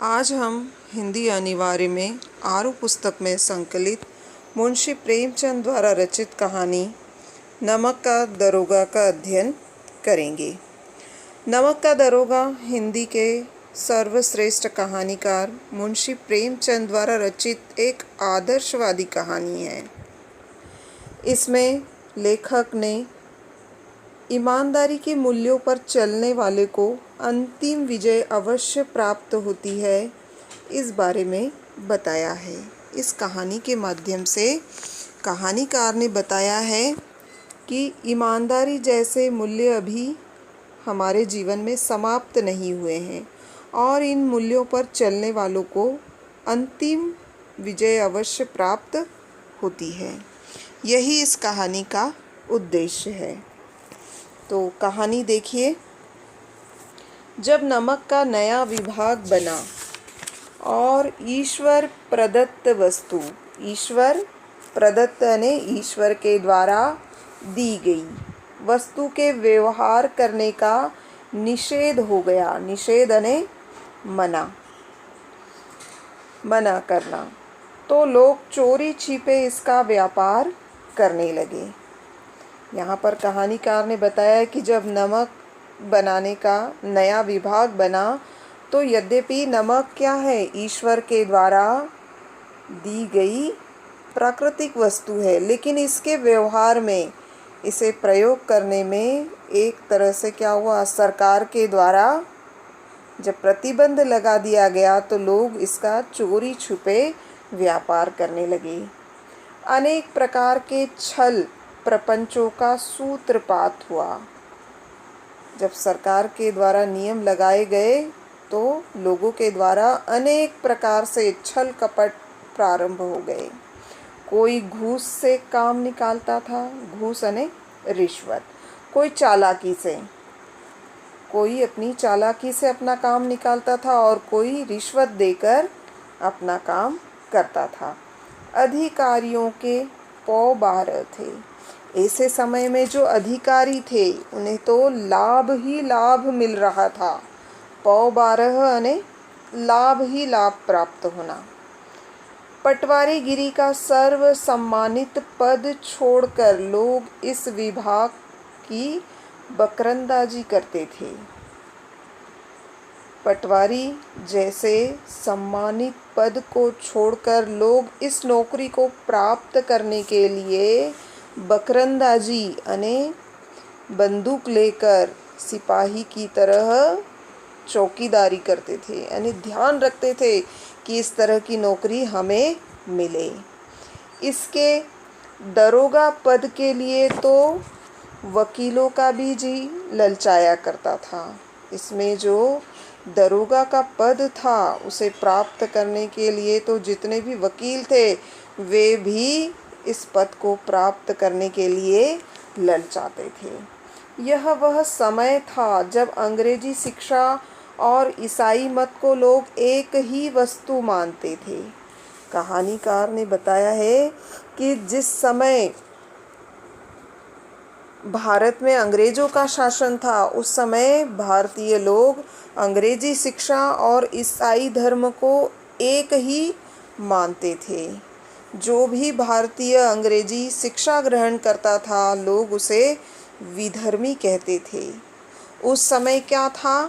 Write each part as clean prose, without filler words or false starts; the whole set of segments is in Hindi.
आज हम हिंदी अनिवार्य में आरू पुस्तक में संकलित मुंशी प्रेमचंद द्वारा रचित कहानी नमक का दरोगा का अध्ययन करेंगे। नमक का दरोगा हिंदी के सर्वश्रेष्ठ कहानीकार मुंशी प्रेमचंद द्वारा रचित एक आदर्शवादी कहानी है। इसमें लेखक ने ईमानदारी के मूल्यों पर चलने वाले को अंतिम विजय अवश्य प्राप्त होती है, इस बारे में बताया है। इस कहानी के माध्यम से कहानीकार ने बताया है कि ईमानदारी जैसे मूल्य अभी हमारे जीवन में समाप्त नहीं हुए हैं और इन मूल्यों पर चलने वालों को अंतिम विजय अवश्य प्राप्त होती है। यही इस कहानी का उद्देश्य है। तो कहानी देखिए। जब नमक का नया विभाग बना और ईश्वर प्रदत्त वस्तु, ईश्वर प्रदत्त यानी ईश्वर के द्वारा दी गई वस्तु के व्यवहार करने का निषेध हो गया। निषेध यानी मना करना। तो लोग चोरी छिपे इसका व्यापार करने लगे। यहाँ पर कहानीकार ने बताया कि जब नमक बनाने का नया विभाग बना तो यद्यपि नमक क्या है, ईश्वर के द्वारा दी गई प्राकृतिक वस्तु है, लेकिन इसके व्यवहार में, इसे प्रयोग करने में एक तरह से क्या हुआ, सरकार के द्वारा जब प्रतिबंध लगा दिया गया तो लोग इसका चोरी छुपे व्यापार करने लगे। अनेक प्रकार के छल प्रपंचों का सूत्रपात हुआ। जब सरकार के द्वारा नियम लगाए गए तो लोगों के द्वारा अनेक प्रकार से छल कपट प्रारंभ हो गए। कोई घूस से काम निकालता था, घूस यानी रिश्वत। कोई चालाकी से, कोई अपनी चालाकी से अपना काम निकालता था और कोई रिश्वत देकर अपना काम करता था। अधिकारियों के पौ 12 थे। ऐसे समय में जो अधिकारी थे उन्हें तो लाभ ही लाभ मिल रहा था। पौ 12 यानी लाभ ही लाभ प्राप्त होना। पटवारीगिरी का सर्व सम्मानित पद छोड़कर लोग इस विभाग की बकरंदाजी करते थे। पटवारी जैसे सम्मानित पद को छोड़कर लोग इस नौकरी को प्राप्त करने के लिए बकरंदाजी यानी बंदूक लेकर सिपाही की तरह चौकीदारी करते थे, यानी ध्यान रखते थे कि इस तरह की नौकरी हमें मिले। इसके दरोगा पद के लिए तो वकीलों का भी जी ललचाया करता था। इसमें जो दरोगा का पद था उसे प्राप्त करने के लिए तो जितने भी वकील थे वे भी इस पद को प्राप्त करने के लिए ललचाते थे। यह वह समय था जब अंग्रेजी शिक्षा और ईसाई मत को लोग एक ही वस्तु मानते थे। कहानीकार ने बताया है कि जिस समय भारत में अंग्रेजों का शासन था उस समय भारतीय लोग अंग्रेजी शिक्षा और ईसाई धर्म को एक ही मानते थे। जो भी भारतीय अंग्रेजी शिक्षा ग्रहण करता था लोग उसे विधर्मी कहते थे। उस समय क्या था,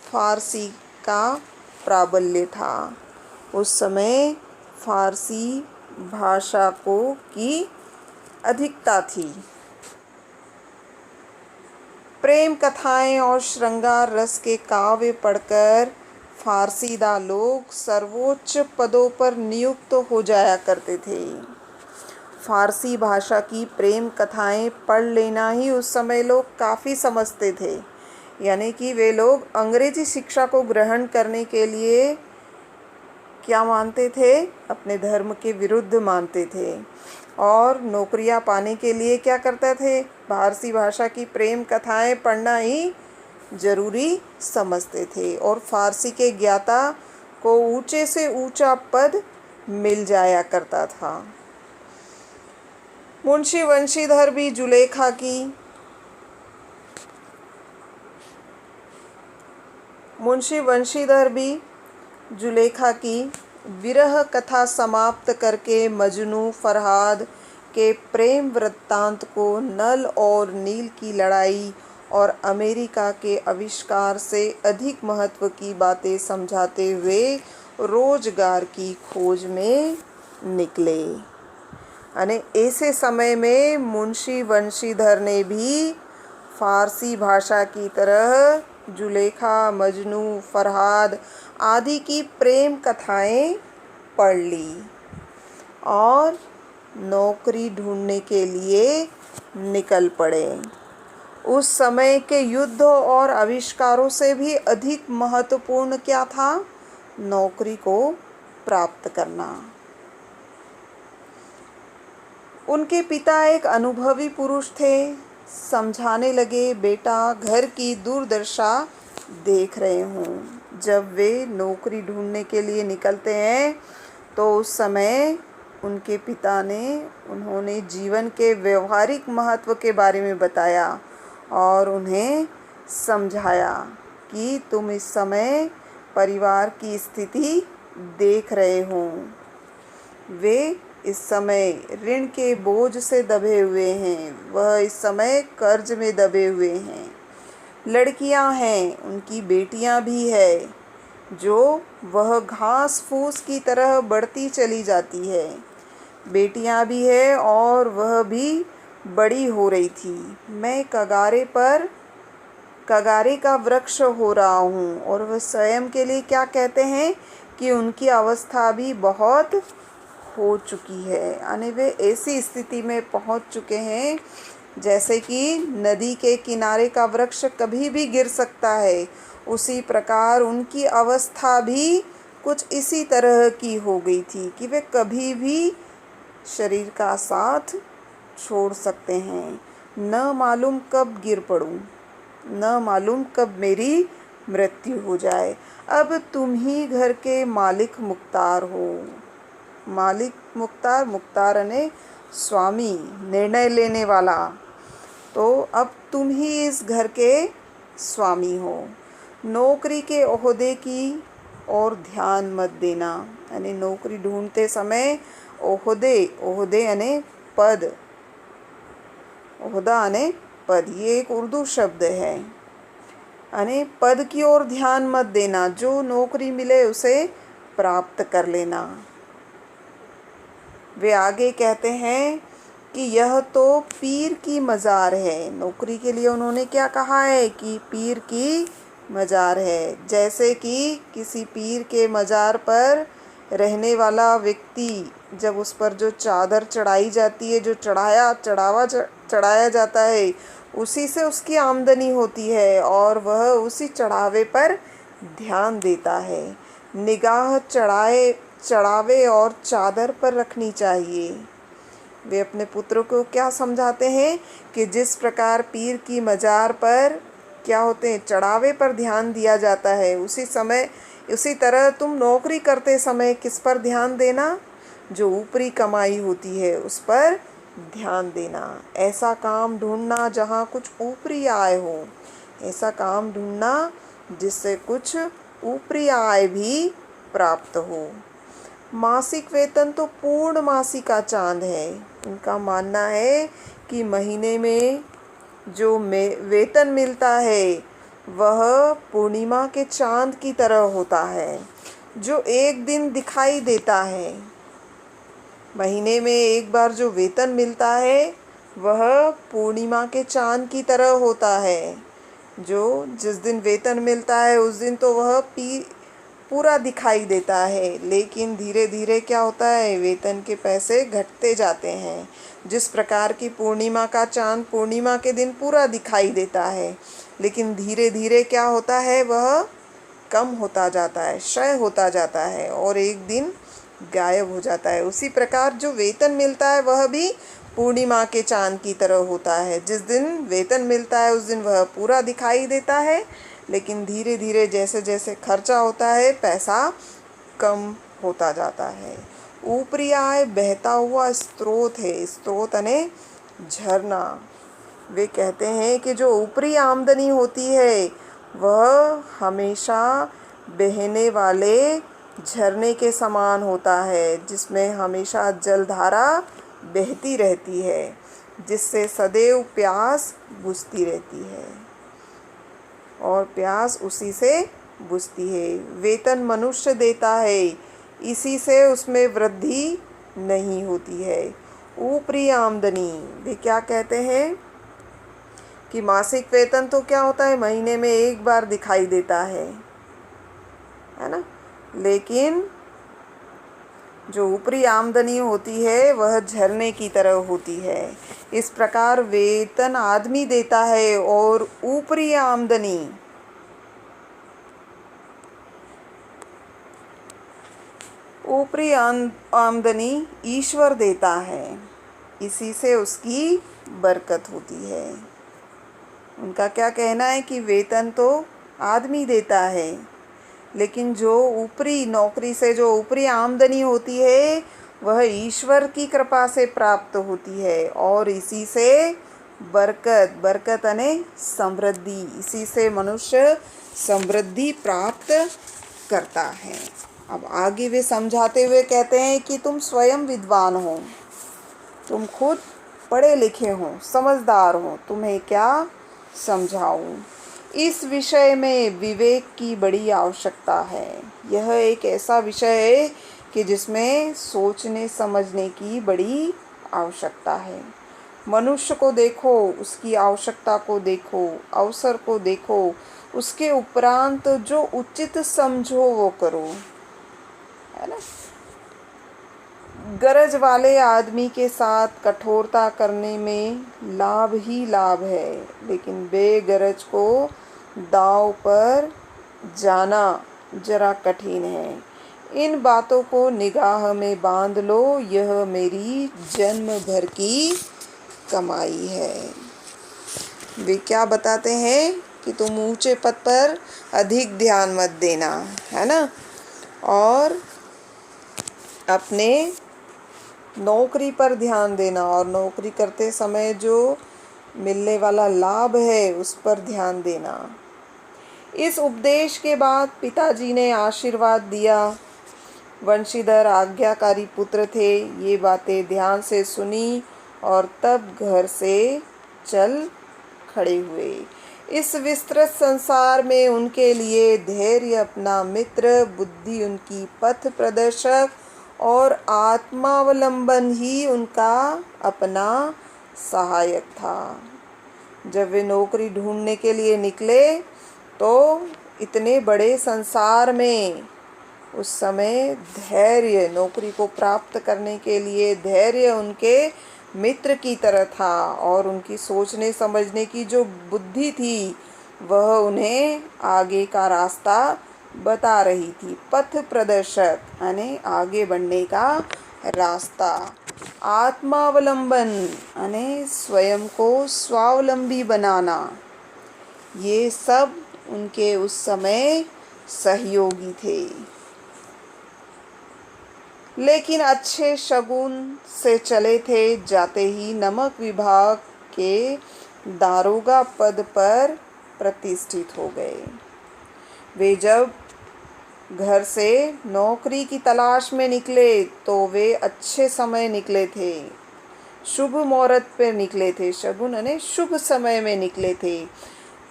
फारसी का प्राबल्य था। उस समय फारसी भाषा की अधिकता थी। प्रेम कथाएं और श्रृंगार रस के काव्य पढ़कर फारसीदा लोग सर्वोच्च पदों पर नियुक्त हो जाया करते थे। फारसी भाषा की प्रेम कथाएं पढ़ लेना ही उस समय लोग काफ़ी समझते थे, यानी कि वे लोग अंग्रेजी शिक्षा को ग्रहण करने के लिए क्या मानते थे, अपने धर्म के विरुद्ध मानते थे और नौकरियां पाने के लिए क्या करते थे, फारसी भाषा की प्रेम कथाएं पढ़ना ही जरूरी समझते थे और फारसी के ज्ञाता को ऊंचे से ऊंचा पद मिल जाया करता था। मुंशी वंशीधर भी जुलेखा की विरह कथा समाप्त करके मजनू फरहाद के प्रेम वृत्तांत को नल और नील की लड़ाई और अमेरिका के आविष्कार से अधिक महत्व की बातें समझाते हुए रोजगार की खोज में निकले। अने ऐसे समय में मुंशी वंशीधर ने भी फारसी भाषा की तरह जुलेखा, मजनू, फरहाद आदि की प्रेम कथाएं पढ़ ली और नौकरी ढूंढने के लिए निकल पड़े। उस समय के युद्ध और आविष्कारों से भी अधिक महत्वपूर्ण क्या था? नौकरी को प्राप्त करना। उनके पिता एक अनुभवी पुरुष थे। समझाने लगे, बेटा घर की दुर्दशा देख रहे हूँ। जब वे नौकरी ढूंढने के लिए निकलते हैं तो उस समय उनके पिता ने उन्होंने जीवन के व्यवहारिक महत्व के बारे में बताया और उन्हें समझाया कि तुम इस समय परिवार की स्थिति देख रहे हो। वे इस समय ऋण के बोझ से दबे हुए हैं, वह इस समय कर्ज में दबे हुए हैं। लड़कियां हैं, उनकी बेटियां भी है, जो वह घास फूस की तरह बढ़ती चली जाती है। बेटियां भी है और वह भी बड़ी हो रही थी। मैं कगारे का वृक्ष हो रहा हूँ। और वह स्वयं के लिए क्या कहते हैं कि उनकी अवस्था भी बहुत हो चुकी है, यानी वे ऐसी स्थिति में पहुँच चुके हैं जैसे कि नदी के किनारे का वृक्ष कभी भी गिर सकता है, उसी प्रकार उनकी अवस्था भी कुछ इसी तरह की हो गई थी कि वे कभी भी शरीर का साथ छोड़ सकते हैं। न मालूम कब गिर पड़ूं, न मालूम कब मेरी मृत्यु हो जाए। अब तुम ही घर के मालिक मुख्तार हो। मालिक मुख्तार, मुख्तार यानी स्वामी, निर्णय लेने वाला। तो अब तुम ही इस घर के स्वामी हो। नौकरी के ओहदे की और ध्यान मत देना। यानी नौकरी ढूंढते समय ओहदे यानी पद, ओहदा यानी पद, ये एक उर्दू शब्द है। यानी पद की ओर ध्यान मत देना, जो नौकरी मिले उसे प्राप्त कर लेना। वे आगे कहते हैं कि यह तो पीर की मज़ार है। नौकरी के लिए उन्होंने क्या कहा है कि पीर की मज़ार है। जैसे कि किसी पीर के मज़ार पर रहने वाला व्यक्ति, जब उस पर जो चादर चढ़ाई जाती है, जो चढ़ाया जाता है, उसी से उसकी आमदनी होती है और वह उसी चढ़ावे पर ध्यान देता है। निगाह चढ़ावे और चादर पर रखनी चाहिए। वे अपने पुत्रों को क्या समझाते हैं कि जिस प्रकार पीर की मज़ार पर क्या होते हैं, चढ़ावे पर ध्यान दिया जाता है, उसी तरह तुम नौकरी करते समय किस पर ध्यान देना? जो ऊपरी कमाई होती है उस पर ध्यान देना। ऐसा काम ढूंढना जहाँ कुछ ऊपरी आय हो, ऐसा काम ढूंढना जिससे कुछ ऊपरी आय भी प्राप्त हो। मासिक वेतन तो पूर्ण मासी का चांद है। उनका मानना है कि महीने में जो वेतन मिलता है वह पूर्णिमा के चांद की तरह होता है, जो एक दिन दिखाई देता है। महीने में एक बार जो वेतन मिलता है वह पूर्णिमा के चांद की तरह होता है। जो जिस दिन वेतन मिलता है उस दिन तो वह पूरा दिखाई देता है, लेकिन धीरे धीरे क्या होता है, वेतन के पैसे घटते जाते हैं। जिस प्रकार की पूर्णिमा का चांद पूर्णिमा के दिन पूरा दिखाई देता है, लेकिन धीरे धीरे क्या होता है, वह कम होता जाता है, क्षय होता जाता है और एक दिन गायब हो जाता है। उसी प्रकार जो वेतन मिलता है वह भी पूर्णिमा के चांद की तरह होता है। जिस दिन वेतन मिलता है उस दिन वह पूरा दिखाई देता है, लेकिन धीरे धीरे जैसे जैसे खर्चा होता है पैसा कम होता जाता है। ऊपरी आय बहता हुआ स्रोत है। स्रोत यानी झरना। वे कहते हैं कि जो ऊपरी आमदनी होती है वह हमेशा बहने वाले झरने के समान होता है, जिसमें हमेशा जलधारा बहती रहती है, जिससे सदैव प्यास बुझती रहती है और प्यास उसी से बुझती है। वेतन मनुष्य देता है, इसी से उसमें वृद्धि नहीं होती है। ऊपरी आमदनी, वे क्या कहते हैं कि मासिक वेतन तो क्या होता है, महीने में एक बार दिखाई देता है ना, लेकिन जो ऊपरी आमदनी होती है वह झरने की तरह होती है। इस प्रकार वेतन आदमी देता है और ऊपरी आमदनी ईश्वर देता है, इसी से उसकी बरकत होती है। उनका क्या कहना है कि वेतन तो आदमी देता है, लेकिन जो ऊपरी नौकरी से जो ऊपरी आमदनी होती है वह ईश्वर की कृपा से प्राप्त होती है और इसी से बरकत यानी समृद्धि, इसी से मनुष्य समृद्धि प्राप्त करता है। अब आगे वे समझाते हुए कहते हैं कि तुम स्वयं विद्वान हो, तुम खुद पढ़े लिखे हो, समझदार हो, तुम्हें क्या समझाऊं। इस विषय में विवेक की बड़ी आवश्यकता है। यह एक ऐसा विषय है कि जिसमें सोचने समझने की बड़ी आवश्यकता है। मनुष्य को देखो, उसकी आवश्यकता को देखो, अवसर को देखो, उसके उपरांत जो उचित समझो वो करो, है ना। गरज वाले आदमी के साथ कठोरता करने में लाभ ही लाभ है, लेकिन बेगरज को दांव पर जाना जरा कठिन है। इन बातों को निगाह में बांध लो, यह मेरी जन्म भर की कमाई है। वे क्या बताते हैं कि तुम ऊंचे पद पर अधिक ध्यान मत देना, है ना, और अपने नौकरी पर ध्यान देना और नौकरी करते समय जो मिलने वाला लाभ है उस पर ध्यान देना। इस उपदेश के बाद पिताजी ने आशीर्वाद दिया। वंशीधर आज्ञाकारी पुत्र थे, ये बातें ध्यान से सुनी और तब घर से चल खड़े हुए। इस विस्तृत संसार में उनके लिए धैर्य अपना मित्र, बुद्धि उनकी पथ प्रदर्शक और आत्मावलंबन ही उनका अपना सहायक था। जब वे नौकरी ढूंढने के लिए निकले तो इतने बड़े संसार में उस समय धैर्य, नौकरी को प्राप्त करने के लिए धैर्य उनके मित्र की तरह था और उनकी सोचने समझने की जो बुद्धि थी वह उन्हें आगे का रास्ता बता रही थी। पथ प्रदर्शक यानी आगे बढ़ने का रास्ता। आत्मावलंबन यानी स्वयं को स्वावलंबी बनाना। ये सब उनके उस समय सहयोगी थे। लेकिन अच्छे शगुन से चले थे, जाते ही नमक विभाग के दारोगा पद पर प्रतिष्ठित हो गए। वे जब घर से नौकरी की तलाश में निकले तो वे अच्छे समय निकले थे, शुभ मुहूर्त पर निकले थे। शगुन यानी शुभ समय में निकले थे।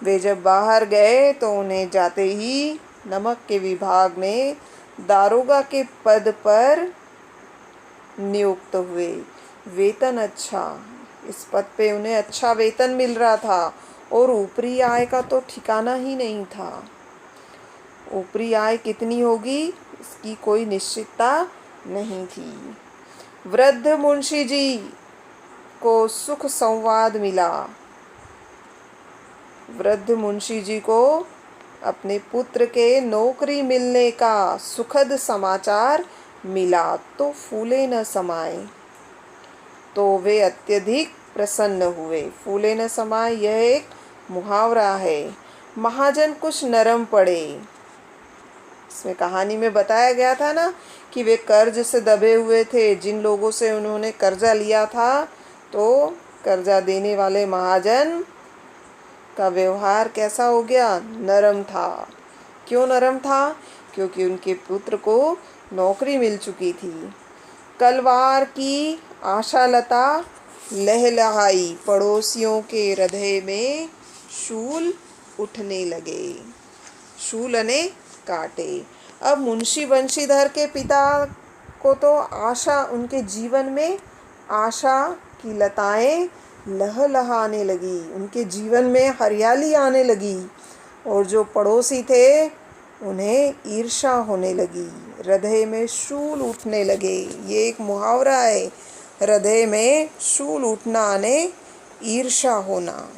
वे जब बाहर गए तो उन्हें जाते ही नमक के विभाग में दारोगा के पद पर नियुक्त हुए। वेतन अच्छा, इस पद पे उन्हें अच्छा वेतन मिल रहा था और ऊपरी आय का तो ठिकाना ही नहीं था। ऊपरी आय कितनी होगी इसकी कोई निश्चितता नहीं थी। वृद्ध मुंशी जी को सुख संवाद मिला। वृद्ध मुंशी जी को अपने पुत्र के नौकरी मिलने का सुखद समाचार मिला तो फूले न समाए, तो वे अत्यधिक प्रसन्न हुए। फूले न समाए यह एक मुहावरा है। महाजन कुछ नरम पड़े। इसमें कहानी में बताया गया था ना कि वे कर्ज से दबे हुए थे। जिन लोगों से उन्होंने कर्जा लिया था तो कर्जा देने वाले महाजन का व्यवहार कैसा हो गया, नरम था। क्यों नरम था? क्योंकि उनके पुत्र को नौकरी मिल चुकी थी। कलवार की आशालता लहलहाई, पड़ोसियों के हृदय में शूल उठने लगे। शूल ने काटे। अब मुंशी बंशीधर के पिता को तो आशा, उनके जीवन में आशा की लताएं लहलहाने लगी, उनके जीवन में हरियाली आने लगी। और जो पड़ोसी थे उन्हें ईर्ष्या होने लगी, हृदय में शूल उठने लगे। ये एक मुहावरा है, हृदय में शूल उठना ने ईर्ष्या होना।